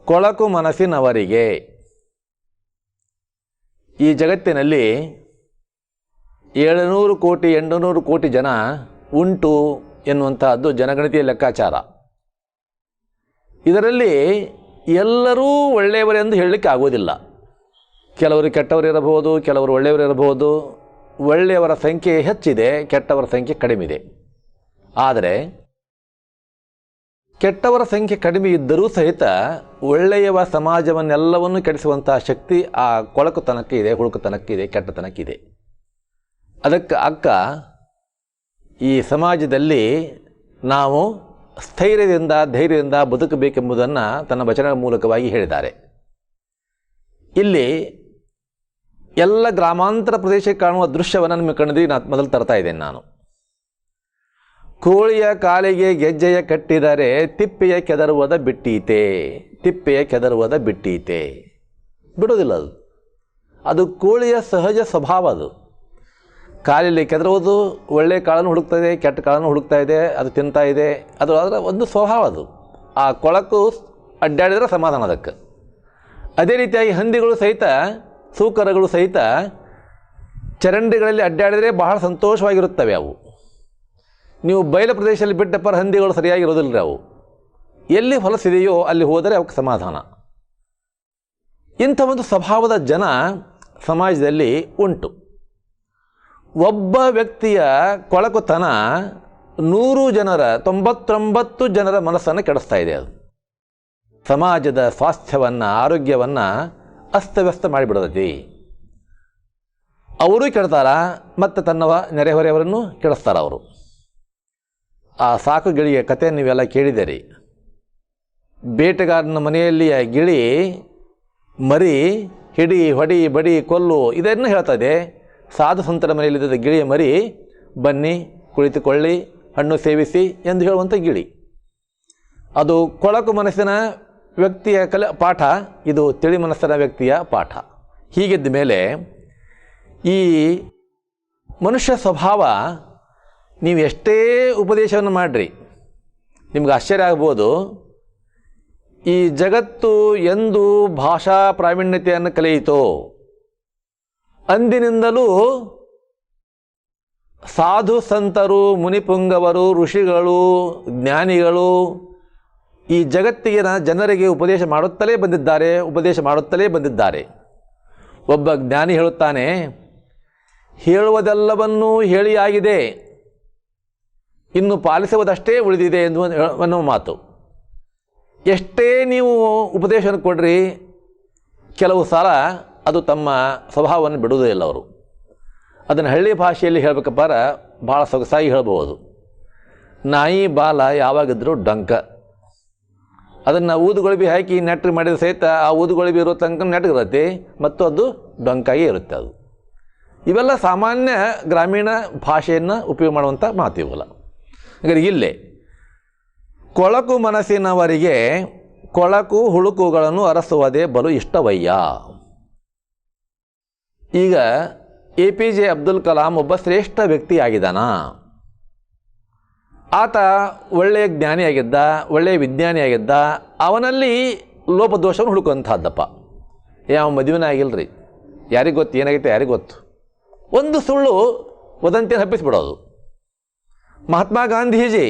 ಕೊಳಕು ಮನಸ್ಸಿನವರಿಗೆ ಈ ಜಗತ್ತಿನಲ್ಲಿ 700 ಕೋಟಿ 800 ಕೋಟಿ ಜನ ಉಂಟು ಎನ್ನುವಂತಹದ್ದು ಜನಗಣತಿಯ ಲೆಕ್ಕಾಚಾರ. ಇದರಲ್ಲಿ ಎಲ್ಲರೂ ಒಳ್ಳೆಯವರೆಂದು ಹೇಳಲಿಕ್ಕೆ ಆಗೋದಿಲ್ಲ. ಕೆಲವರು ಕೆಟ್ಟವರು ಇರಬಹುದು, ಕೆಲವರು ಒಳ್ಳೆಯವರು ಇರಬಹುದು. ಒಳ್ಳೆಯವರ ಸಂಖ್ಯೆ ಹೆಚ್ಚಿದೆ, ಕೆಟ್ಟವರ ಸಂಖ್ಯೆ ಕಡಿಮೆ ಇದೆ. ಆದರೆ ಕೆಟ್ಟವರ ಸಂಖ್ಯೆ ಕಡಿಮೆ ಇದ್ದರೂ ಸಹಿತ ಒಳ್ಳೆಯವ ಸಮಾಜವನ್ನೆಲ್ಲವನ್ನು ಕೆಡಿಸುವಂತಹ ಶಕ್ತಿ ಆ ಕೊಳಕುತನಕ್ಕೆ ಇದೆ, ಹುಳುಕುತನಕ್ಕಿದೆ, ಕೆಟ್ಟತನಕ್ಕಿದೆ. ಅದಕ್ಕೆ ಅಕ್ಕ ಈ ಸಮಾಜದಲ್ಲಿ ನಾವು ಸ್ಥೈರ್ಯದಿಂದ ಧೈರ್ಯದಿಂದ ಬದುಕಬೇಕೆಂಬುದನ್ನು ತನ್ನ ವಚನಗಳ ಮೂಲಕವಾಗಿ ಹೇಳಿದ್ದಾರೆ. ಇಲ್ಲಿ ಎಲ್ಲ ಗ್ರಾಮಾಂತರ ಪ್ರದೇಶಕ್ಕೆ ಕಾಣುವ ದೃಶ್ಯವನ್ನು ನಿಮ್ಮ ಕಣ್ಣಿಗೆ ನಾನು ಮೊದಲು ತರ್ತಾ ಇದ್ದೇನೆ. ನಾನು ಕೋಳಿಯ ಕಾಲಿಗೆ ಗೆಜ್ಜೆಯ ಕಟ್ಟಿದರೆ ತಿಪ್ಪೆಯ ಕೆದರುವುದ ಬಿಟ್ಟೀತೆ, ತಿಪ್ಪೆಯ ಕೆದರುವುದ ಬಿಟ್ಟೀತೆ. ಬಿಡೋದಿಲ್ಲ ಅದು, ಅದು ಕೋಳಿಯ ಸಹಜ ಸ್ವಭಾವ. ಅದು ಕಾಲಲ್ಲಿ ಕೆದರುವುದು, ಒಳ್ಳೆಯ ಕಾಳನ್ನು ಹುಡುಕ್ತಾ ಇದೆ, ಕೆಟ್ಟ ಕಾಳನ್ನು ಹುಡುಕ್ತಾ ಇದೆ, ಅದು ತಿಂತಾ ಇದೆ. ಅದು ಅದರ ಒಂದು ಸ್ವಭಾವ. ಅದು ಆ ಕೊಳಕು ಅಡ್ಡಾಡಿದರೆ ಸಮಾಧಾನ ಅದಕ್ಕೆ. ಅದೇ ರೀತಿಯಾಗಿ ಹಂದಿಗಳು ಸಹಿತ, ಸೂಕರಗಳು ಸಹಿತ ಚರಂಡಿಗಳಲ್ಲಿ ಅಡ್ಡಾಡಿದರೆ ಬಹಳ ಸಂತೋಷವಾಗಿರುತ್ತವೆ. ಅವು ನೀವು ಬಯಲು ಪ್ರದೇಶದಲ್ಲಿ ಬಿಟ್ಟಪ್ಪರ ಹಂದಿಗಳು ಸರಿಯಾಗಿರೋದಿಲ್ಲ. ಅವು ಎಲ್ಲಿ ಹೊಲಸಿದೆಯೋ ಅಲ್ಲಿ ಹೋದರೆ ಅವಕ್ಕೆ ಸಮಾಧಾನ. ಇಂಥ ಒಂದು ಸ್ವಭಾವದ ಜನ ಸಮಾಜದಲ್ಲಿ ಉಂಟು. ಒಬ್ಬ ವ್ಯಕ್ತಿಯ ಕೊಳಕುತನ 100 ಜನರ 99 ಜನರ ಮನಸ್ಸನ್ನು ಕೆಡಿಸ್ತಾ ಇದೆ. ಅದು ಸಮಾಜದ ಸ್ವಾಸ್ಥ್ಯವನ್ನು, ಆರೋಗ್ಯವನ್ನು ಅಸ್ತವ್ಯಸ್ತ ಮಾಡಿಬಿಡೋದೈತಿ. ಅವರೂ ಕೆಡ್ತಾರ ಮತ್ತು ತನ್ನವ ನೆರೆಹೊರೆಯವರನ್ನು ಕೆಡಿಸ್ತಾರ ಅವರು. ಆ ಸಾಕು ಗಿಳಿಯ ಕಥೆ ನೀವೆಲ್ಲ ಕೇಳಿದ್ದೀರಿ. ಬೇಟೆಗಾರನ ಮನೆಯಲ್ಲಿಯ ಗಿಳಿ ಮರಿ ಹಿಡಿ, ಹೊಡಿ, ಬಡಿ, ಕೊಲ್ಲು ಇದನ್ನು ಹೇಳ್ತದೆ. ಸಾಧು ಸಂತರ ಮನೆಯಲ್ಲಿದ್ದ ಗಿಳಿಯ ಮರಿ ಬನ್ನಿ ಕುಳಿತುಕೊಳ್ಳಿ, ಹಣ್ಣು ಸೇವಿಸಿ ಎಂದು ಹೇಳುವಂಥ ಗಿಳಿ. ಅದು ಕೊಳಕು ಮನಸ್ಸಿನ ವ್ಯಕ್ತಿಯ ಪಾಠ, ಇದು ತಿಳಿ ಮನಸ್ಸಿನ ವ್ಯಕ್ತಿಯ ಪಾಠ. ಹೀಗಿದ್ದ ಮೇಲೆ ಈ ಮನುಷ್ಯ ಸ್ವಭಾವ ನೀವು ಎಷ್ಟೇ ಉಪದೇಶವನ್ನು ಮಾಡಿರಿ ನಿಮ್ಗೆ ಆಶ್ಚರ್ಯ ಆಗ್ಬೋದು. ಈ ಜಗತ್ತು ಎಂದು ಭಾಷಾ ಪ್ರಾವೀಣ್ಯತೆಯನ್ನು ಕಲಿಯಿತೋ ಅಂದಿನಿಂದಲೂ ಸಾಧು ಸಂತರು, ಮುನಿಪುಂಗವರು, ಋಷಿಗಳು, ಜ್ಞಾನಿಗಳು ಈ ಜಗತ್ತಿನ ಜನರಿಗೆ ಉಪದೇಶ ಮಾಡುತ್ತಲೇ ಬಂದಿದ್ದಾರೆ. ಒಬ್ಬ ಜ್ಞಾನಿ ಹೇಳುತ್ತಾನೆ, ಹೇಳುವುದೆಲ್ಲವನ್ನೂ ಹೇಳಿಯಾಗಿದೆ, ಇನ್ನು ಪಾಲಿಸುವುದಷ್ಟೇ ಉಳಿದಿದೆ ಎನ್ನುವ ಮಾತು. ಎಷ್ಟೇ ನೀವು ಉಪದೇಶವನ್ನು ಕೊಡ್ರಿ, ಕೆಲವು ಸಲ ಅದು ತಮ್ಮ ಸ್ವಭಾವವನ್ನು ಬಿಡುವುದೇ ಇಲ್ಲ. ಅವರು ಅದನ್ನು ಹಳ್ಳಿ ಭಾಷೆಯಲ್ಲಿ ಹೇಳಬೇಕಪ್ಪಾರ ಭಾಳ ಸೊಗಸಾಗಿ ಹೇಳ್ಬೋದು. ನಾಯಿ ಬಾಲ ಯಾವಾಗಿದ್ರೂ ಡಂಕ. ಅದನ್ನು ಊದುಗೊಳಬಿ ಹಾಕಿ ನೆಟ್ರಿ ಮಾಡಿದ ಸಹಿತ ಆ ಊದುಗೊಳಬಿ ಇರೋ ತನಕ ನೆಟ್ಗಿರುತ್ತೆ ಮತ್ತು ಅದು ಡೊಂಕಾಗಿ ಇರುತ್ತೆ. ಅದು ಇವೆಲ್ಲ ಸಾಮಾನ್ಯ ಗ್ರಾಮೀಣ ಭಾಷೆಯನ್ನು ಉಪಯೋಗ ಮಾಡುವಂಥ ಮಾತು ಇವೆಲ್ಲ. ಹಾಗಾದ್ರೆ ಇಲ್ಲೇ ಕೊಳಕು ಮನಸ್ಸಿನವರಿಗೆ ಕೊಳಕು ಹುಳುಕುಗಳನ್ನು ಅರಸುವುದೇ ಬಲು ಇಷ್ಟವಯ್ಯ. ಈಗ APJ ಅಬ್ದುಲ್ ಕಲಾಂ ಒಬ್ಬ ಶ್ರೇಷ್ಠ ವ್ಯಕ್ತಿಯಾಗಿದ್ದಾನ. ಆತ ಒಳ್ಳೆಯ ಜ್ಞಾನಿಯಾಗಿದ್ದ, ಒಳ್ಳೆಯ ವಿಜ್ಞಾನಿಯಾಗಿದ್ದ. ಅವನಲ್ಲಿ ಲೋಪದೋಷವನ್ನು ಹುಡುಕುವಂಥದ್ದಪ್ಪ. ಯಾವ ಮದುವೆನೇ ಆಗಿಲ್ಲರಿ, ಯಾರಿಗೆ ಗೊತ್ತು ಏನಾಗೈತೆ, ಯಾರಿಗೆ ಗೊತ್ತು. ಒಂದು ಸುಳ್ಳು ವದಂತಿಯನ್ನು ಹಬ್ಬಿಸ್ಬಿಡೋದು. ಮಹಾತ್ಮ ಗಾಂಧೀಜಿ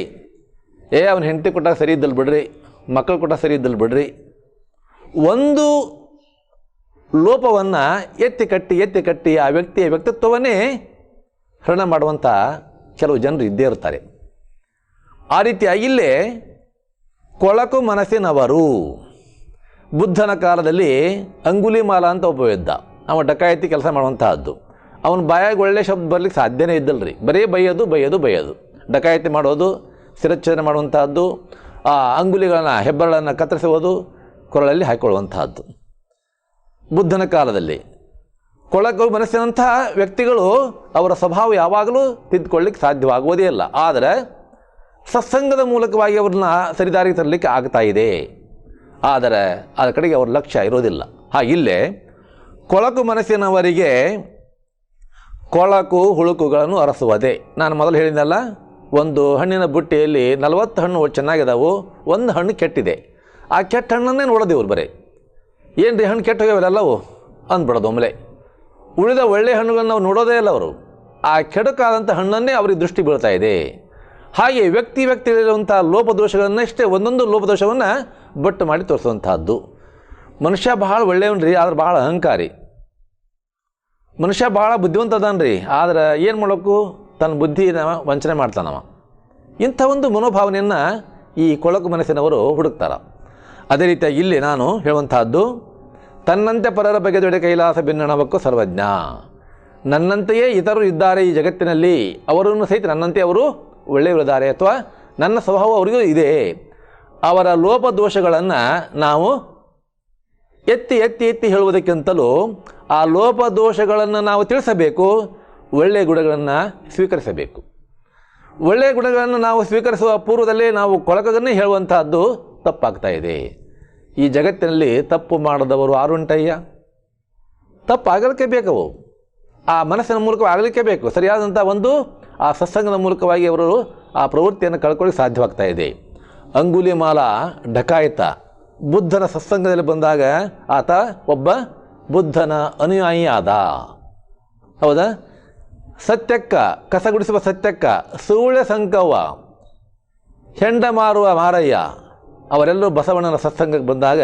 ಅವನ ಹೆಂಡತಿ ಕೊಟ್ಟಾಗ ಸರಿ ಇದ್ದಲ್ ಬಿಡ್ರಿ, ಮಕ್ಕಳು ಕೊಟ್ಟಾಗ ಸರಿ ಇದ್ದಲ್ ಬಿಡ್ರಿ, ಒಂದು ಲೋಪವನ್ನು ಎತ್ತಿ ಕಟ್ಟಿ ಆ ವ್ಯಕ್ತಿಯ ವ್ಯಕ್ತಿತ್ವವನ್ನೇ ಹರಣ ಮಾಡುವಂಥ ಕೆಲವು ಜನರು ಇದ್ದೇ ಇರ್ತಾರೆ. ಆ ರೀತಿಯಾಗಿ ಇಲ್ಲೇ ಕೊಳಕು ಮನಸ್ಸಿನವರು. ಬುದ್ಧನ ಕಾಲದಲ್ಲಿ ಅಂಗುಲಿಮಾಲ ಅಂತ ಒಬ್ಬ ಇದ್ದ. ಅವ ಡಕಾಯತಿ ಕೆಲಸ ಮಾಡುವಂತಹದ್ದು. ಅವನ ಬಾಯಾಗ ಒಳ್ಳೆ ಶಬ್ದ ಬರಲಿಕ್ಕೆ ಸಾಧ್ಯನೇ ಇದ್ದಲ್ರಿ. ಬರೀ ಬೈಯೋದು. ಡಕಾಯತಿ ಮಾಡೋದು, ಶಿರಚ್ಛೇದನ ಮಾಡುವಂತಹದ್ದು, ಆ ಅಂಗುಲಿಗಳನ್ನು ಹೆಬ್ಬರಳನ್ನು ಕತ್ತರಿಸುವುದು, ಕೊರಳಲ್ಲಿ ಹಾಕಿಕೊಳ್ಳುವಂತಹದ್ದು. ಬುದ್ಧನ ಕಾಲದಲ್ಲಿ ಕೊಳಕು ಮನಸ್ಸಿನಂತಹ ವ್ಯಕ್ತಿಗಳು ಅವರ ಸ್ವಭಾವ ಯಾವಾಗಲೂ ತಿದ್ದುಕೊಳ್ಳಿಕ್ಕೆ ಸಾಧ್ಯವಾಗುವುದೇ ಇಲ್ಲ. ಆದರೆ ಸತ್ಸಂಗದ ಮೂಲಕವಾಗಿ ಅವ್ರನ್ನ ಸರಿದಾರಿಗೆ ತರಲಿಕ್ಕೆ ಆಗ್ತಾ ಇದೆ. ಆದರೆ ಅದರ ಕಡೆಗೆ ಅವ್ರ ಲಕ್ಷ್ಯ ಇರೋದಿಲ್ಲ. ಹಾಗಿಲ್ಲೇ ಕೊಳಕು ಮನಸ್ಸಿನವರಿಗೆ ಕೊಳಕು ಹುಳುಕುಗಳನ್ನು ಅರಸುವುದೇ. ನಾನು ಮೊದಲು ಹೇಳಿದ್ನಲ್ಲ, ಒಂದು ಹಣ್ಣಿನ ಬುಟ್ಟಿಯಲ್ಲಿ 40 ಹಣ್ಣು ಚೆನ್ನಾಗಿದ್ದಾವೆ, ಒಂದು ಹಣ್ಣು ಕೆಟ್ಟಿದೆ. ಆ ಕೆಟ್ಟ ಹಣ್ಣನ್ನೇ ನೋಡೋದು ಇವ್ರು ಬರೀ. ಏನು ರೀ ಹಣ್ಣು ಕೆಟ್ಟ ಹೋಗ್ಯಾವಲ್ಲವು ಅಂದ್ಬಿಡೋದು ಒಮ್ಮೆಲೆ. ಉಳಿದ ಒಳ್ಳೆಯ ಹಣ್ಣುಗಳನ್ನು ನಾವು ನೋಡೋದೇ ಇಲ್ಲ ಅವರು. ಆ ಕೆಡುಕಾದಂಥ ಹಣ್ಣನ್ನೇ ಅವ್ರಿಗೆ ದೃಷ್ಟಿ ಬೀಳ್ತಾ ಇದೆ. ಹಾಗೆ ವ್ಯಕ್ತಿಗಳಿರುವಂಥ ಲೋಪದೋಷಗಳನ್ನಷ್ಟೇ ಒಂದೊಂದು ಲೋಪದೋಷವನ್ನು ಬಟ್ಟು ಮಾಡಿ ತೋರಿಸುವಂತಹದ್ದು. ಮನುಷ್ಯ ಭಾಳ ಒಳ್ಳೆಯವನ್ರಿ, ಆದ್ರೆ ಭಾಳ ಅಹಂಕಾರಿ. ಮನುಷ್ಯ ಭಾಳ ಬುದ್ಧಿವಂತ ಅದಾನ್ರಿ, ಆದ್ರೆ ಏನು ಮಾಡೋಕ್ಕೂ ತನ್ನ ಬುದ್ಧಿನ ವಂಚನೆ ಮಾಡ್ತಾನವ. ಇಂಥ ಒಂದು ಮನೋಭಾವನೆಯನ್ನು ಈ ಕೊಳಕು ಮನಸ್ಸಿನವರು ಹುಡುಕ್ತಾರೆ. ಅದೇ ರೀತಿಯಾಗಿ ಇಲ್ಲಿ ನಾನು ಹೇಳುವಂತಹದ್ದು, ತನ್ನಂತೆ ಪರರ ಬಗೆದೊಡೆ ಕೈಲಾಸ ಭಿನ್ನಣವಕ್ಕೂ ಸರ್ವಜ್ಞ. ನನ್ನಂತೆಯೇ ಇತರರು ಇದ್ದಾರೆ ಈ ಜಗತ್ತಿನಲ್ಲಿ, ಅವರನ್ನು ಸಹಿತ ನನ್ನಂತೆ ಅವರು ಒಳ್ಳೆಯವರಿದ್ದಾರೆ, ಅಥವಾ ನನ್ನ ಸ್ವಭಾವ ಅವರಿಗೂ ಇದೆ. ಅವರ ಲೋಪದೋಷಗಳನ್ನು ನಾವು ಎತ್ತಿ ಎತ್ತಿ ಎತ್ತಿ ಹೇಳುವುದಕ್ಕಿಂತಲೂ ಆ ಲೋಪದೋಷಗಳನ್ನು ನಾವು ತಿಳಿಸಬೇಕು, ಒಳ್ಳೆಯ ಗುಣಗಳನ್ನು ಸ್ವೀಕರಿಸಬೇಕು. ಒಳ್ಳೆಯ ಗುಣಗಳನ್ನು ನಾವು ಸ್ವೀಕರಿಸುವ ಪೂರ್ವದಲ್ಲೇ ನಾವು ಕೊಳಕನ್ನೇ ಹೇಳುವಂತಹದ್ದು ತಪ್ಪಾಗ್ತಾ ಇದೆ. ಈ ಜಗತ್ತಿನಲ್ಲಿ ತಪ್ಪು ಮಾಡದವರು ಆರುಂಟಯ್ಯ. ತಪ್ಪು ಆಗಲಿಕ್ಕೆ ಬೇಕವು, ಆ ಮನಸ್ಸಿನ ಮೂಲಕ ಆಗಲಿಕ್ಕೆ ಬೇಕು. ಸರಿಯಾದಂಥ ಒಂದು ಆ ಸತ್ಸಂಗದ ಮೂಲಕವಾಗಿ ಅವರು ಆ ಪ್ರವೃತ್ತಿಯನ್ನು ಕಳ್ಕೊಳ್ಳಿಕ್ಕೆ ಸಾಧ್ಯವಾಗ್ತಾ ಇದೆ. ಅಂಗುಲಿಮಾಲ ಡಕಾಯಿತ ಬುದ್ಧನ ಸತ್ಸಂಗದಲ್ಲಿ ಬಂದಾಗ ಆತ ಒಬ್ಬ ಬುದ್ಧನ ಅನುಯಾಯಿ ಆದ. ಹೌದಾ? ಸತ್ಯಕ್ಕ ಕಸಗುಡಿಸುವ ಸತ್ಯಕ್ಕ, ಸೂಳೆ ಸಂಕವ್ವ, ಹೆಂಡ ಮಾರುವ ಮಾರಯ್ಯ, ಅವರೆಲ್ಲರೂ ಬಸವಣ್ಣನ ಸತ್ಸಂಗಕ್ಕೆ ಬಂದಾಗ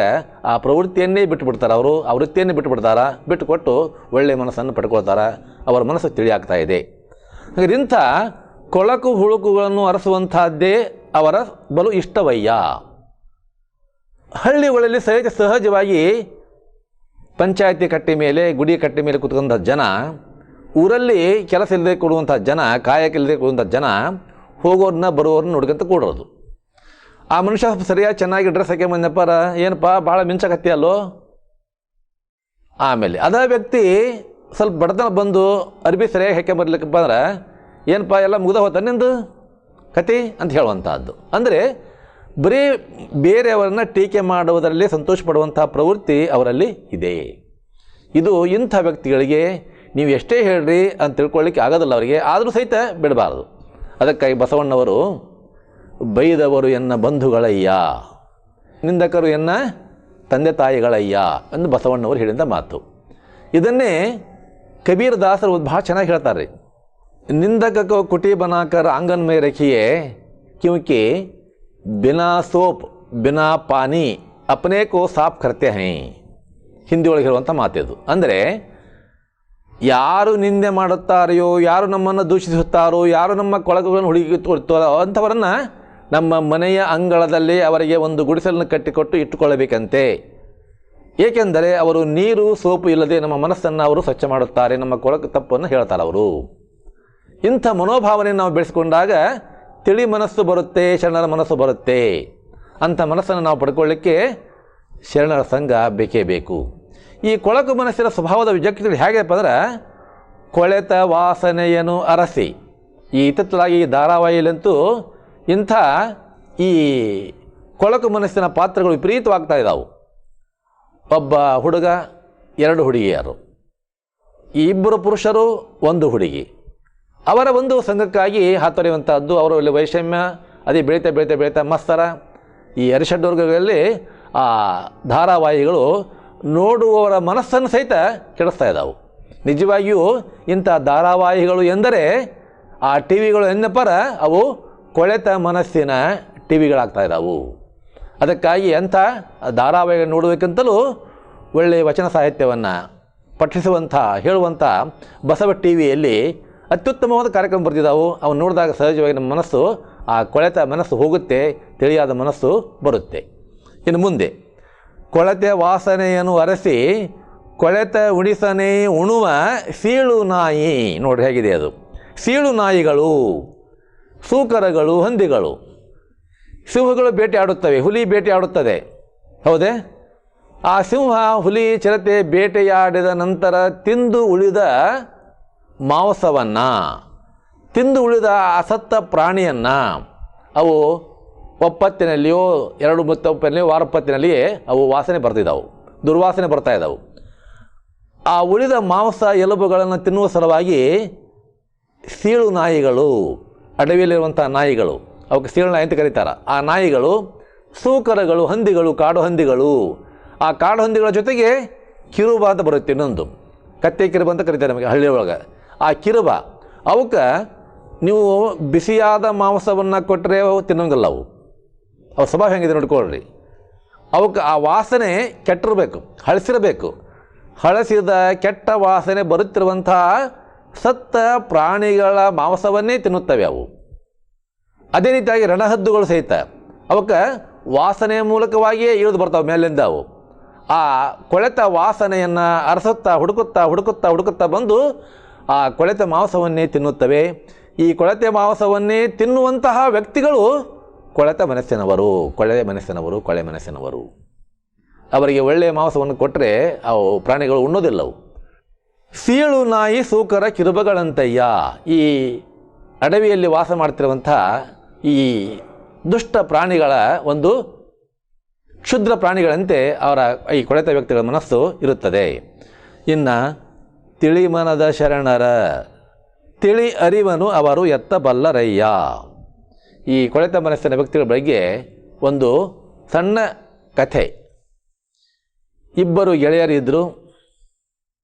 ಆ ಪ್ರವೃತ್ತಿಯನ್ನೇ ಬಿಟ್ಟುಬಿಡ್ತಾರೆ. ಅವರು ಆ ವೃತ್ತಿಯನ್ನೇ ಬಿಟ್ಟುಬಿಡ್ತಾರೆ. ಬಿಟ್ಟುಕೊಟ್ಟು ಒಳ್ಳೆಯ ಮನಸ್ಸನ್ನು ಪಡ್ಕೊಳ್ತಾರೆ. ಅವರ ಮನಸ್ಸು ತಿಳಿಯಾಗ್ತಾ ಇದೆ. ಹಾಗೆ ಇಂಥ ಕೊಳಕು ಹುಳುಕುಗಳನ್ನು ಅರಸುವಂತಹದ್ದೇ ಅವರ ಬಲು ಇಷ್ಟವಯ್ಯ. ಹಳ್ಳಿಗಳಲ್ಲಿ ಸಹಜವಾಗಿ ಪಂಚಾಯತಿ ಕಟ್ಟೆ ಮೇಲೆ, ಗುಡಿ ಕಟ್ಟೆ ಮೇಲೆ ಕೂತ್ಕೊಂಡ ಜನ, ಊರಲ್ಲಿ ಕೆಲಸ ಇಲ್ಲದೆ ಕೊಡುವಂಥ ಜನ, ಕಾಯಕ್ಕಿಲ್ಲದೆ ಕೊಡುವಂಥ ಜನ ಹೋಗೋರನ್ನ ಬರೋರನ್ನ ನೋಡ್ಕೊಂತ ಕೂಡೋದು. ಆ ಮನುಷ್ಯ ಸರಿಯಾಗಿ ಚೆನ್ನಾಗಿ ಡ್ರೆಸ್ ಹಾಕಿ ಬಂದಪ್ಪರ, ಏನಪ್ಪ ಭಾಳ ಮಿಂಚಕತ್ತಿ ಅಲ್ಲೋ. ಆಮೇಲೆ ಅದೇ ವ್ಯಕ್ತಿ ಸ್ವಲ್ಪ ಬಡತನ ಬಂದು ಅರ್ಬಿ ಸರಿಯಾಗಿ ಹಾಕಿ ಬರ್ಲಿಕ್ಕಪ್ಪ ಅಂದ್ರೆ, ಏನಪ್ಪ ಎಲ್ಲ ಮುಗ್ದ ಹೋತ ನಿಂದು ಕತೆ ಅಂತ ಹೇಳುವಂಥದ್ದು. ಅಂದರೆ ಬರೀ ಬೇರೆಯವರನ್ನ ಟೀಕೆ ಮಾಡುವುದರಲ್ಲಿ ಸಂತೋಷ ಪಡುವಂಥ ಪ್ರವೃತ್ತಿ ಅವರಲ್ಲಿ ಇದೆ. ಇದು ಇಂಥ ವ್ಯಕ್ತಿಗಳಿಗೆ ನೀವು ಎಷ್ಟೇ ಹೇಳ್ರಿ ಅಂತ ತಿಳ್ಕೊಳ್ಳಿಕ್ಕೆ ಆಗೋದಿಲ್ಲ ಅವರಿಗೆ, ಆದರೂ ಸಹಿತ ಬಿಡಬಾರ್ದು. ಅದಕ್ಕಾಗಿ ಬಸವಣ್ಣವರು ಬೈದವರು ಎನ್ನ ಬಂಧುಗಳಯ್ಯ, ನಿಂದಕರು ಎನ್ನ ತಂದೆ ತಾಯಿಗಳಯ್ಯ ಎಂದು ಬಸವಣ್ಣವರು ಹೇಳಿದ ಮಾತು. ಇದನ್ನೇ ಕಬೀರ್ ದಾಸರು ಭಾಳ ಚೆನ್ನಾಗಿ ಹೇಳ್ತಾರೆ. ನಿಂದಕ ಕುಟಿ ಬನಾಕರ್ ಆಂಗನ್ ಮೇ ರಖಿಯೇ ಕ್ಯೂಂಕಿ ಬಿನಾ ಸೋಪ್ ಬಿನಾ ಪಾನಿ ಅಪನೇ ಕೋ ಸಾಫ್ ಕರ್ತೆ ಹೈ. ಹಿಂದಿ ಒಳಗೆ ಹೇಳುವಂಥ ಮಾತಿದು. ಅಂದರೆ ಯಾರು ನಿಂದೆ ಮಾಡುತ್ತಾರೆಯೋ, ಯಾರು ನಮ್ಮನ್ನು ದೂಷಿಸುತ್ತಾರೋ, ಯಾರು ನಮ್ಮ ಕೊಳಕುಗಳನ್ನು ಹುಡುಗಿತಾರೋ ಅಂಥವರನ್ನು ನಮ್ಮ ಮನೆಯ ಅಂಗಳದಲ್ಲಿ ಅವರಿಗೆ ಒಂದು ಗುಡಿಸಲನ್ನು ಕಟ್ಟಿಕೊಟ್ಟು ಇಟ್ಟುಕೊಳ್ಳಬೇಕಂತೆ. ಏಕೆಂದರೆ ಅವರು ನೀರು ಸೋಪು ಇಲ್ಲದೆ ನಮ್ಮ ಮನಸ್ಸನ್ನು ಅವರು ಸ್ವಚ್ಛ ಮಾಡುತ್ತಾರೆ, ನಮ್ಮ ಕೊಳಕು ತಪ್ಪನ್ನು ಹೇಳ್ತಾರೆ ಅವರು. ಇಂಥ ಮನೋಭಾವನೆಯನ್ನು ನಾವು ಬೆಳೆಸಿಕೊಂಡಾಗ ತಿಳಿ ಮನಸ್ಸು ಬರುತ್ತೆ, ಶರಣರ ಮನಸ್ಸು ಬರುತ್ತೆ. ಅಂಥ ಮನಸ್ಸನ್ನು ನಾವು ಪಡ್ಕೊಳ್ಳಿಕ್ಕೆ ಶರಣರ ಸಂಘ ಬೇಕೇ ಬೇಕು. ಈ ಕೊಳಕು ಮನಸ್ಸಿನ ಸ್ವಭಾವದ ವಿಜಕ್ತಿಗಳು ಹೇಗಪ್ಪ ಅಂದ್ರೆ, ಕೊಳೆತ ವಾಸನೆಯನ್ನು ಅರಸಿ, ಈ ಇತ್ತಿತ್ತಲಾಗಿ ಧಾರಾವಾಹಿಯಲ್ಲಂತೂ ಇಂಥ ಈ ಕೊಳಕು ಮನಸ್ಸಿನ ಪಾತ್ರಗಳು ವಿಪರೀತವಾಗ್ತಾ ಇದ್ದಾವೆ. ಒಬ್ಬ ಹುಡುಗ, ಎರಡು ಹುಡುಗಿಯರು, ಈ ಇಬ್ಬರು ಪುರುಷರು, ಒಂದು ಹುಡುಗಿ, ಅವರ ಒಂದು ಸಂಘಕ್ಕಾಗಿ ಹಾತೊರೆಯುವಂಥದ್ದು. ಅವರಲ್ಲಿ ವೈಷಮ್ಯ ಅದೇ ಬೆಳೀತಾ ಬೆಳೀತಾ ಬೆಳೀತಾ ಮತ್ಸರ, ಈ ಅರಿಷಡ್ವರ್ಗಗಳಲ್ಲಿ ಆ ಧಾರಾವಾಹಿಗಳು ನೋಡುವವರ ಮನಸ್ಸನ್ನು ಸಹಿತ ಕೆಡಿಸ್ತಾ ಇದ್ದಾವೆ. ನಿಜವಾಗಿಯೂ ಇಂಥ ಧಾರಾವಾಹಿಗಳು ಎಂದರೆ ಆ ಟಿ ವಿಗಳು ಎನ್ನಪರ ಅವು ಕೊಳೆತ ಮನಸ್ಸಿನ ಟಿ ವಿಗಳಾಗ್ತಾ ಇದ್ದಾವೆ. ಅದಕ್ಕಾಗಿ ಅಂಥ ಧಾರಾವಾಹಿಗಳು ನೋಡೋದಕ್ಕಿಂತಲೂ ಒಳ್ಳೆಯ ವಚನ ಸಾಹಿತ್ಯವನ್ನು ಪಠಿಸುವಂಥ ಹೇಳುವಂಥ ಬಸವ ಟಿ ವಿಯಲ್ಲಿ ಅತ್ಯುತ್ತಮವಾದ ಕಾರ್ಯಕ್ರಮ ಬರ್ತಿದ್ದಾವೆ. ಅವು ನೋಡಿದಾಗ ಸಹಜವಾಗಿ ನಮ್ಮ ಮನಸ್ಸು, ಆ ಕೊಳೆತ ಮನಸ್ಸು ಹೋಗುತ್ತೆ, ತಿಳಿಯಾದ ಮನಸ್ಸು ಬರುತ್ತೆ. ಇನ್ನು ಮುಂದೆ, ಕೊಳೆತ ವಾಸನೆಯನ್ನು ಅರಸಿ ಕೊಳೆತ ಉಣಿಸನೆ ಉಣುವ ಸೀಳು ನಾಯಿ. ನೋಡ್ರಿ ಹೇಗಿದೆ ಅದು. ಸೀಳು ನಾಯಿಗಳು, ಸೂಕರಗಳು, ಹಂದಿಗಳು, ಸಿಂಹಗಳು ಬೇಟೆ ಆಡುತ್ತವೆ, ಹುಲಿ ಬೇಟೆ ಆಡುತ್ತದೆ. ಹೌದೇ? ಆ ಸಿಂಹ, ಹುಲಿ, ಚಿರತೆ ಬೇಟೆಯಾಡಿದ ನಂತರ ತಿಂದು ಉಳಿದ ಮಾಂಸವನ್ನು, ತಿಂದು ಉಳಿದ ಅಸತ್ತ ಪ್ರಾಣಿಯನ್ನು ಅವು ಒಪ್ಪತ್ತಿನಲ್ಲಿಯೋ, 2-3 ಒಪ್ಪತ್ತಿನಲ್ಲಿಯೋ, ವಾರೊಪ್ಪತ್ತಿನಲ್ಲಿಯೇ ಅವು ವಾಸನೆ ಬರ್ತಿದ್ದಾವೆ, ದುರ್ವಾಸನೆ ಬರ್ತಾ ಇದ್ದಾವೆ. ಆ ಉಳಿದ ಮಾಂಸ ಎಲುಬುಗಳನ್ನು ತಿನ್ನುವ ಸಲುವಾಗಿ ಸೀಳು ನಾಯಿಗಳು, ಅಡವಿಯಲ್ಲಿರುವಂಥ ನಾಯಿಗಳು, ಅವಕ್ಕೆ ಸೀಳು ನಾಯಿ ಅಂತ ಕರೀತಾರೆ, ಆ ನಾಯಿಗಳು ಸೂಕರಗಳು, ಹಂದಿಗಳು, ಕಾಡು ಹಂದಿಗಳು. ಆ ಕಾಡು ಹಂದಿಗಳ ಜೊತೆಗೆ ಕಿರುಬ ಅಂತ ಬರುತ್ತೆ ಇನ್ನೊಂದು, ಕತ್ತೆ ಕಿರುಬ ಅಂತ ಕರೀತಾರೆ ನಮಗೆ ಹಳ್ಳಿ ಒಳಗೆ. ಆ ಕಿರುಬ ಅವಕ್ಕೆ ನೀವು ಬಿಸಿಯಾದ ಮಾಂಸವನ್ನು ಕೊಟ್ಟರೆ ಅವು ತಿನ್ನೋಂಗಿಲ್ಲ. ಅವು ಸ್ವಭಾವ ಹೆಂಗಿದೆ ನೋಡ್ಕೊಳ್ರಿ. ಅವಕ್ಕೆ ಆ ವಾಸನೆ ಕೆಟ್ಟಿರಬೇಕು, ಹಳಸಿರಬೇಕು. ಹಳಸಿದ ಕೆಟ್ಟ ವಾಸನೆ ಬರುತ್ತಿರುವಂಥ ಸತ್ತ ಪ್ರಾಣಿಗಳ ಮಾಂಸವನ್ನೇ ತಿನ್ನುತ್ತವೆ ಅವು. ಅದೇ ರೀತಿಯಾಗಿ ರಣಹದ್ದುಗಳು ಸಹಿತ ಅವಕ್ಕೆ ವಾಸನೆಯ ಮೂಲಕವಾಗಿಯೇ ಇಳಿದು ಬರ್ತಾವೆ ಮೇಲಿಂದ. ಅವು ಆ ಕೊಳೆತ ವಾಸನೆಯನ್ನು ಅರಸುತ್ತಾ ಹುಡುಕುತ್ತಾ ಬಂದು ಆ ಕೊಳೆತ ಮಾಂಸವನ್ನೇ ತಿನ್ನುತ್ತವೆ. ಈ ಕೊಳೆತ ಮಾಂಸವನ್ನೇ ತಿನ್ನುವಂತಹ ವ್ಯಕ್ತಿಗಳು ಕೊಳೆತ ಮನಸ್ಸಿನವರು. ಅವರಿಗೆ ಒಳ್ಳೆಯ ಮಾಂಸವನ್ನು ಕೊಟ್ಟರೆ ಅವು ಪ್ರಾಣಿಗಳು ಉಣ್ಣೋದಿಲ್ಲವು. ಸೀಳು ನಾಯಿ ಸೂಕರ ಕಿರುಬಗಳಂತಯ್ಯ. ಈ ಅಡವಿಯಲ್ಲಿ ವಾಸ ಮಾಡ್ತಿರುವಂಥ ಈ ದುಷ್ಟ ಪ್ರಾಣಿಗಳ ಒಂದು ಕ್ಷುದ್ರ ಪ್ರಾಣಿಗಳಂತೆ ಅವರ ಈ ಕೊಳೆತ ವ್ಯಕ್ತಿಗಳ ಮನಸ್ಸು ಇರುತ್ತದೆ. ಇನ್ನು ತಿಳಿಮನದ ಶರಣರ ತಿಳಿ ಅರಿವನು ಅವರು ಎತ್ತಬಲ್ಲರಯ್ಯ. ಈ ಕೊಳೆತ ಮನಸ್ಸಿನ ವ್ಯಕ್ತಿಗಳ ಬಗ್ಗೆ ಒಂದು ಸಣ್ಣ ಕಥೆ. ಇಬ್ಬರು ಗೆಳೆಯರಿದ್ದರು.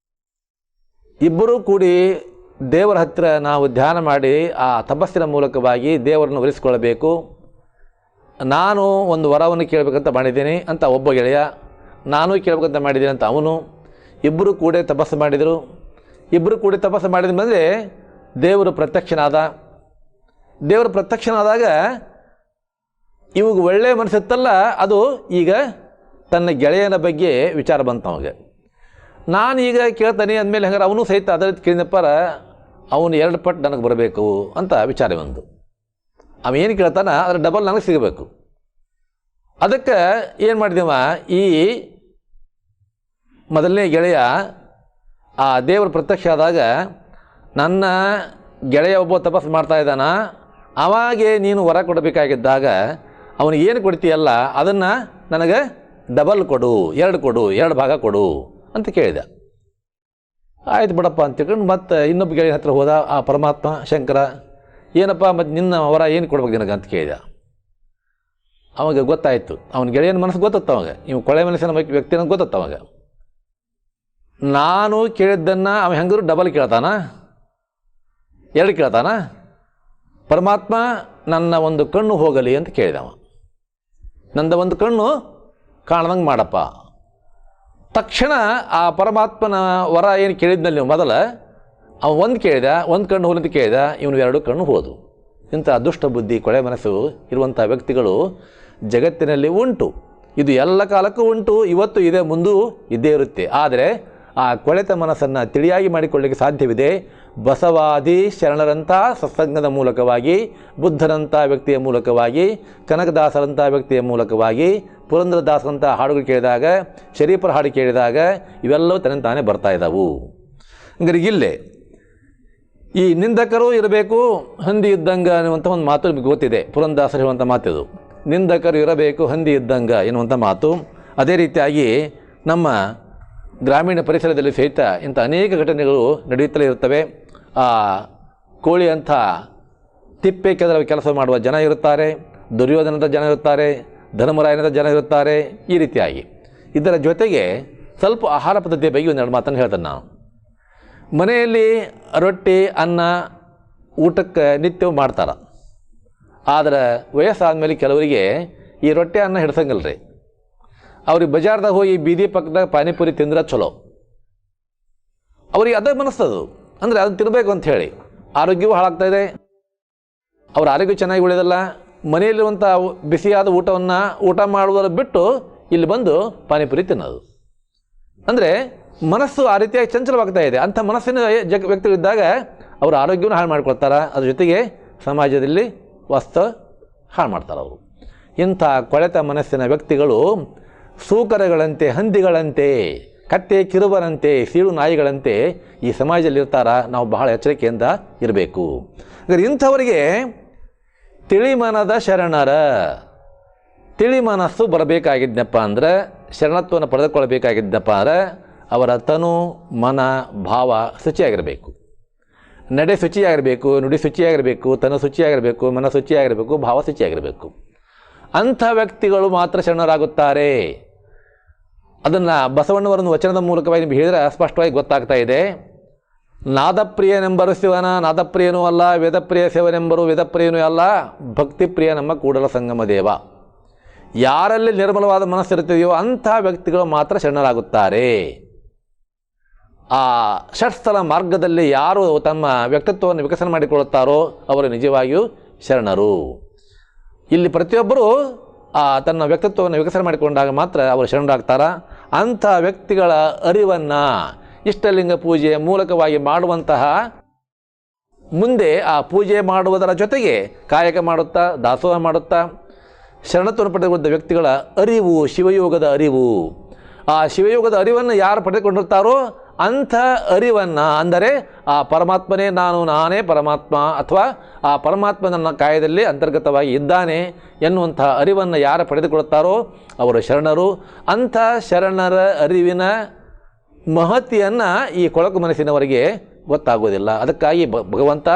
ಇಬ್ಬರೂ ಕೂಡಿ ದೇವರ ಹತ್ತಿರ ನಾವು ಧ್ಯಾನ ಮಾಡಿ ಆ ತಪಸ್ಸಿನ ಮೂಲಕವಾಗಿ ದೇವರನ್ನು ಒಲಿಸಿಕೊಳ್ಳಬೇಕು. ನಾನು ಒಂದು ವರವನ್ನು ಕೇಳಬೇಕಂತ ಮಾಡಿದ್ದೀನಿ ಅಂತ ಒಬ್ಬ ಗೆಳೆಯ, ನಾನು ಕೇಳಬೇಕಂತ ಮಾಡಿದ್ದೀನಿ ಅಂತ ಅವನು. ಇಬ್ಬರು ಕೂಡಿ ತಪಸ್ಸು ಮಾಡಿದರು. ಇಬ್ಬರು ಕೂಡಿ ತಪಸ್ಸು ಮಾಡಿದ ಮೇಲೆ ದೇವರು ಪ್ರತ್ಯಕ್ಷನಾದ. ದೇವರು ಪ್ರತ್ಯಕ್ಷನಾದಾಗ ಇವಾಗ ಒಳ್ಳೆಯ ಮನಸ್ಸಿತ್ತಲ್ಲ, ಅದು ಈಗ ತನ್ನ ಗೆಳೆಯನ ಬಗ್ಗೆ ವಿಚಾರ ಬಂತು ಅವಾಗ. ನಾನೀಗ ಕೇಳ್ತಾನೆ ಅಂದಮೇಲೆ ಹಂಗಾರೆ ಅವನು ಸಹಿತ ಅದರ ಕೇಳಿದಪ್ಪರ ಅವನು 2 ಪಟ್ಟು ನನಗೆ ಬರಬೇಕು ಅಂತ ವಿಚಾರ ಬಂದು. ಅವೇನು ಕೇಳ್ತಾನೆ ಅದರ ಡಬಲ್ ನನಗೆ ಸಿಗಬೇಕು. ಅದಕ್ಕೆ ಏನು ಮಾಡಿದೆವ, ಈ ಮೊದಲನೇ ಗೆಳೆಯ ಆ ದೇವರು ಪ್ರತ್ಯಕ್ಷ ಆದಾಗ ನನ್ನ ಗೆಳೆಯ ಒಬ್ಬ ತಪಸ್ಸು ಮಾಡ್ತಾ ಇದ್ದಾನ, ಅವಾಗೆ ನೀನು ವರ ಕೊಡಬೇಕಾಗಿದ್ದಾಗ ಅವನಿಗೆ ಏನು ಕೊಡ್ತೀಯಲ್ಲ ಅದನ್ನು ನನಗೆ ಡಬಲ್ ಕೊಡು, 2 ಭಾಗ ಕೊಡು ಅಂತ ಕೇಳಿದ. ಆಯ್ತು ಬಿಡಪ್ಪ ಅಂತ ತಿಳ್ಕೊಂಡು ಮತ್ತೆ ಇನ್ನೊಬ್ಬ ಗೆಳೆಯ ಹತ್ರ ಹೋದ. ಆ ಪರಮಾತ್ಮ ಶಂಕರ, ಏನಪ್ಪ ಮತ್ತು ನಿನ್ನ ವರ ಏನು ಕೊಡ್ಬೇಕು ನಿನಗೆ ಅಂತ ಕೇಳಿದ. ಅವಾಗ ಗೊತ್ತಾಯಿತು, ಅವನ ಗೆಳೆಯನ ಮನಸ್ಸು ಗೊತ್ತತ್ತ ಅವಾಗ, ಇವು ಕೊಳೆ ಮನಸ್ಸಿನ ವ್ಯಕ್ತಿ ಅನ್ನೋದು ಗೊತ್ತತ್ತ ಅವಾಗ. ನಾನು ಕೇಳಿದ್ದನ್ನು ಅವ ಹೆಂಗರು ಡಬಲ್ ಕೇಳ್ತಾನ, 2 ಕೇಳ್ತಾನ. ಪರಮಾತ್ಮ ನನ್ನ ಒಂದು ಕಣ್ಣು ಹೋಗಲಿ ಅಂತ ಕೇಳಿದವ. ನಂದ ಒಂದು ಕಣ್ಣು ಕಾಣ್ದಂಗೆ ಮಾಡಪ್ಪ. ತಕ್ಷಣ ಆ ಪರಮಾತ್ಮನ ವರ ಏನು ಕೇಳಿದ್ನಲ್ಲಿ ಮೊದಲ ಅವ ಒಂದು ಕೇಳಿದ, ಒಂದು ಕಣ್ಣು ಹೋಗಲಿ ಅಂತ ಕೇಳಿದ, ಇವನು 2 ಕಣ್ಣು ಹೋದು. ಇಂಥ ದುಷ್ಟ ಬುದ್ಧಿ ಕೊಳೆ ಮನಸ್ಸು ಇರುವಂಥ ವ್ಯಕ್ತಿಗಳು ಜಗತ್ತಿನಲ್ಲಿ ಉಂಟು. ಇದು ಎಲ್ಲ ಕಾಲಕ್ಕೂ ಉಂಟು, ಇವತ್ತು ಇದೆ, ಮುಂದೂ ಇದ್ದೇ ಇರುತ್ತೆ. ಆದರೆ ಆ ಕೊಳೆತ ಮನಸ್ಸನ್ನು ತಿಳಿಯಾಗಿ ಮಾಡಿಕೊಳ್ಳಲಿಕ್ಕೆ ಸಾಧ್ಯವಿದೆ ಬಸವಾದಿ ಶರಣರಂಥ ಸತ್ಸಂಗದ ಮೂಲಕವಾಗಿ, ಬುದ್ಧರಂಥ ವ್ಯಕ್ತಿಯ ಮೂಲಕವಾಗಿ, ಕನಕದಾಸರಂಥ ವ್ಯಕ್ತಿಯ ಮೂಲಕವಾಗಿ, ಪುರಂದರದಾಸರಂಥ ಹಾಡುಗಳು ಕೇಳಿದಾಗ, ಶರೀಫರ ಹಾಡು ಕೇಳಿದಾಗ ಇವೆಲ್ಲವೂ ತಾನೇ ಬರ್ತಾ ಇದ್ದಾವು. ಹಂಗಾರೆ ಇಲ್ಲೇ ಈ ನಿಂದಕರು ಇರಬೇಕು, ಹಂದಿ ಇದ್ದಂಗೆ ಅನ್ನುವಂಥ ಒಂದು ಮಾತು ನಿಮಗೆ ಗೊತ್ತಿದೆ. ಪುರಂದರದಾಸರು ಹೇಳುವಂಥ ಮಾತಿದು, ನಿಂದಕರು ಇರಬೇಕು ಹಂದಿ ಇದ್ದಂಗೆ ಎನ್ನುವಂಥ ಮಾತು. ಅದೇ ರೀತಿಯಾಗಿ ನಮ್ಮ ಗ್ರಾಮೀಣ ಪರಿಸರದಲ್ಲಿ ಸಹಿತ ಇಂಥ ಅನೇಕ ಘಟನೆಗಳು ನಡೆಯುತ್ತಲೇ ಇರ್ತವೆ. ಆ ಕೋಳಿ ಅಂಥ ತಿಪ್ಪೆ ಕೆದರ ಕೆಲಸ ಮಾಡುವ ಜನ ಇರುತ್ತಾರೆ, ದುರ್ಯೋಧನದ ಜನ ಇರುತ್ತಾರೆ, ಧರ್ಮರಾಯನದ ಜನ ಇರುತ್ತಾರೆ. ಈ ರೀತಿಯಾಗಿ ಇದರ ಜೊತೆಗೆ ಸ್ವಲ್ಪ ಆಹಾರ ಪದ್ಧತಿಯ ಬಗ್ಗೆ 2 ಮಾತನ್ನು ಹೇಳ್ತೇನೆ ನಾನು. ಮನೆಯಲ್ಲಿ ರೊಟ್ಟಿ ಅನ್ನ ಊಟಕ್ಕೆ ನಿತ್ಯವೂ ಮಾಡ್ತಾರೆ. ಆದರೆ ವಯಸ್ಸಾದಮೇಲೆ ಕೆಲವರಿಗೆ ಈ ರೊಟ್ಟಿ ಅನ್ನ ಹಿಡ್ಸಂಗಿಲ್ಲ ರೀ. ಅವ್ರಿಗೆ ಬಜಾರ್ದಾಗ ಹೋಗಿ ಬೀದಿ ಪಕ್ಕದಾಗ ಪಾನಿಪುರಿ ತಿಂದ್ರೆ ಚಲೋ, ಅವ್ರಿಗೆ ಅದೇ ಮನಸ್ತದು. ಅಂದರೆ ಅದನ್ನು ತಿನ್ನಬೇಕು ಅಂತ ಹೇಳಿ ಆರೋಗ್ಯವೂ ಹಾಳಾಗ್ತಾಯಿದೆ, ಅವ್ರ ಆರೋಗ್ಯ ಚೆನ್ನಾಗಿ ಉಳಿಯೋದಲ್ಲ. ಮನೆಯಲ್ಲಿರುವಂಥ ಬಿಸಿಯಾದ ಊಟವನ್ನು ಊಟ ಮಾಡುವುದರ ಬಿಟ್ಟು ಇಲ್ಲಿ ಬಂದು ಪಾನಿಪುರಿ ತಿನ್ನೋದು. ಅಂದರೆ ಮನಸ್ಸು ಆ ರೀತಿಯಾಗಿ ಚಂಚಲವಾಗ್ತಾ ಇದೆ. ಅಂಥ ಮನಸ್ಸಿನ ವ್ಯಕ್ತಿಗಳಿದ್ದಾಗ ಅವ್ರ ಆರೋಗ್ಯವನ್ನು ಹಾಳು ಮಾಡ್ಕೊಳ್ತಾರೆ, ಅದ್ರ ಜೊತೆಗೆ ಸಮಾಜದಲ್ಲಿ ವಾಸ್ತು ಹಾಳು ಮಾಡ್ತಾರೆ ಅವರು. ಇಂಥ ಕೊಳೆತ ಮನಸ್ಸಿನ ವ್ಯಕ್ತಿಗಳು ಸೂಕರಗಳಂತೆ, ಹಂದಿಗಳಂತೆ, ಕತ್ತೆ ಕಿರುಬರಂತೆ, ಸೀಳು ನಾಯಿಗಳಂತೆ ಈ ಸಮಾಜದಲ್ಲಿರ್ತಾರ. ನಾವು ಬಹಳ ಎಚ್ಚರಿಕೆಯಿಂದ ಇರಬೇಕು. ಇಂಥವರಿಗೆ ತಿಳಿಮನದ ಶರಣರ ತಿಳಿ ಮನಸ್ಸು ಬರಬೇಕಾಗಿದ್ದಪ್ಪ ಅಂದರೆ, ಶರಣತ್ವವನ್ನು ಪಡೆದುಕೊಳ್ಬೇಕಾಗಿದ್ದಪ್ಪ ಅಂದರೆ ಅವರ ತನು ಮನ ಭಾವ ಶುಚಿಯಾಗಿರಬೇಕು. ನಡೆ ಶುಚಿಯಾಗಿರಬೇಕು, ನುಡಿ ಶುಚಿಯಾಗಿರಬೇಕು, ತನು ಶುಚಿಯಾಗಿರಬೇಕು, ಮನ ಶುಚಿಯಾಗಿರಬೇಕು, ಭಾವ ಶುಚಿಯಾಗಿರಬೇಕು. ಅಂಥ ವ್ಯಕ್ತಿಗಳು ಮಾತ್ರ ಶರಣರಾಗುತ್ತಾರೆ. ಅದನ್ನು ಬಸವಣ್ಣವರನ್ನು ವಚನದ ಮೂಲಕವಾಗಿ ನಿಮಗೆ ಹೇಳಿದರೆ ಸ್ಪಷ್ಟವಾಗಿ ಗೊತ್ತಾಗ್ತಾ ಇದೆ. ನಾದಪ್ರಿಯನೆಂಬರು ಶಿವನ ನಾದಪ್ರಿಯನೂ ಅಲ್ಲ, ವೇದಪ್ರಿಯ ಶಿವನೆಂಬರು ವೇದಪ್ರಿಯನೂ ಅಲ್ಲ, ಭಕ್ತಿಪ್ರಿಯ ನಮ್ಮ ಕೂಡಲ ಸಂಗಮ ದೇವ. ಯಾರಲ್ಲಿ ನಿರ್ಮಲವಾದ ಮನಸ್ಸಿರುತ್ತದೆಯೋ ಅಂಥ ವ್ಯಕ್ತಿಗಳು ಮಾತ್ರ ಶರಣರಾಗುತ್ತಾರೆ. ಆ ಷಟ್ಸ್ಥಲ ಮಾರ್ಗದಲ್ಲಿ ಯಾರು ತಮ್ಮ ವ್ಯಕ್ತಿತ್ವವನ್ನು ವಿಕಸನ ಮಾಡಿಕೊಳ್ಳುತ್ತಾರೋ ಅವರು ನಿಜವಾಗಿಯೂ ಶರಣರು. ಇಲ್ಲಿ ಪ್ರತಿಯೊಬ್ಬರೂ ತನ್ನ ವ್ಯಕ್ತಿತ್ವವನ್ನು ವಿಕಸನ ಮಾಡಿಕೊಂಡಾಗ ಮಾತ್ರ ಅವರು ಶರಣರಾಗ್ತಾರ. ಅಂಥ ವ್ಯಕ್ತಿಗಳ ಅರಿವನ್ನು ಇಷ್ಟಲಿಂಗ ಪೂಜೆಯ ಮೂಲಕವಾಗಿ ಮಾಡುವಂತಹ, ಮುಂದೆ ಆ ಪೂಜೆ ಮಾಡುವುದರ ಜೊತೆಗೆ ಕಾಯಕ ಮಾಡುತ್ತಾ ದಾಸೋಹ ಮಾಡುತ್ತಾ ಶರಣತ್ವವನ್ನು ಪಡೆದುಕೊಂಡ ವ್ಯಕ್ತಿಗಳ ಅರಿವು ಶಿವಯೋಗದ ಅರಿವು. ಆ ಶಿವಯೋಗದ ಅರಿವನ್ನು ಯಾರು ಪಡೆದುಕೊಂಡಿರ್ತಾರೋ ಅಂಥ ಅರಿವನ್ನು, ಅಂದರೆ ಆ ಪರಮಾತ್ಮನೇ ನಾನೇ ಪರಮಾತ್ಮ, ಅಥವಾ ಆ ಪರಮಾತ್ಮ ನನ್ನ ಕಾಯದಲ್ಲಿ ಅಂತರ್ಗತವಾಗಿ ಇದ್ದಾನೆ ಎನ್ನುವಂಥ ಅರಿವನ್ನು ಯಾರು ಪಡೆದುಕೊಳ್ಳುತ್ತಾರೋ ಅವರು ಶರಣರು. ಅಂಥ ಶರಣರ ಅರಿವಿನ ಮಹತಿಯನ್ನು ಈ ಕೊಳಕು ಮನಸ್ಸಿನವರಿಗೆ ಗೊತ್ತಾಗೋದಿಲ್ಲ. ಅದಕ್ಕಾಗಿ ಭಗವಂತ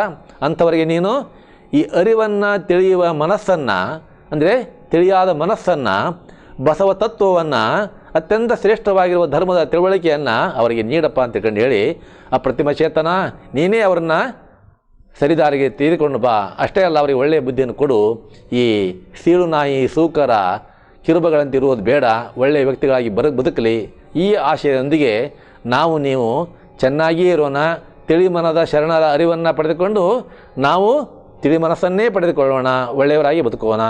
ಅಂಥವರಿಗೆ ನೀನು ಈ ಅರಿವನ್ನು ತಿಳಿಯುವ ಮನಸ್ಸನ್ನು, ಅಂದರೆ ತಿಳಿಯಾದ ಮನಸ್ಸನ್ನು, ಬಸವ ತತ್ವವನ್ನು, ಅತ್ಯಂತ ಶ್ರೇಷ್ಠವಾಗಿರುವ ಧರ್ಮದ ತಿಳುವಳಿಕೆಯನ್ನು ಅವರಿಗೆ ನೀಡಪ್ಪ ಅಂತ ತಿಳ್ಕೊಂಡು ಹೇಳಿ, ಆ ಪ್ರತಿಮ ಚೇತನ ನೀನೇ ಅವರನ್ನು ಸರಿದಾರಿಗೆ ತೆಗೆದುಕೊಂಡು ಬಾ. ಅಷ್ಟೇ ಅಲ್ಲ, ಅವರಿಗೆ ಒಳ್ಳೆಯ ಬುದ್ಧಿಯನ್ನು ಕೊಡು. ಈ ಸೀಳು ನಾಯಿ ಸೂಕರ ಕಿರುಬಗಳಂತಿರುವುದು ಬೇಡ, ಒಳ್ಳೆಯ ವ್ಯಕ್ತಿಗಳಾಗಿ ಬದುಕಲಿ. ಈ ಆಶಯದೊಂದಿಗೆ ನೀವು ಚೆನ್ನಾಗಿಯೇ ಇರೋಣ. ತಿಳಿಮನದ ಶರಣರ ಅರಿವನ್ನು ಪಡೆದುಕೊಂಡು ನಾವು ತಿಳಿಮನಸ್ಸನ್ನೇ ಪಡೆದುಕೊಳ್ಳೋಣ, ಒಳ್ಳೆಯವರಾಗಿ ಬದುಕೋಣ.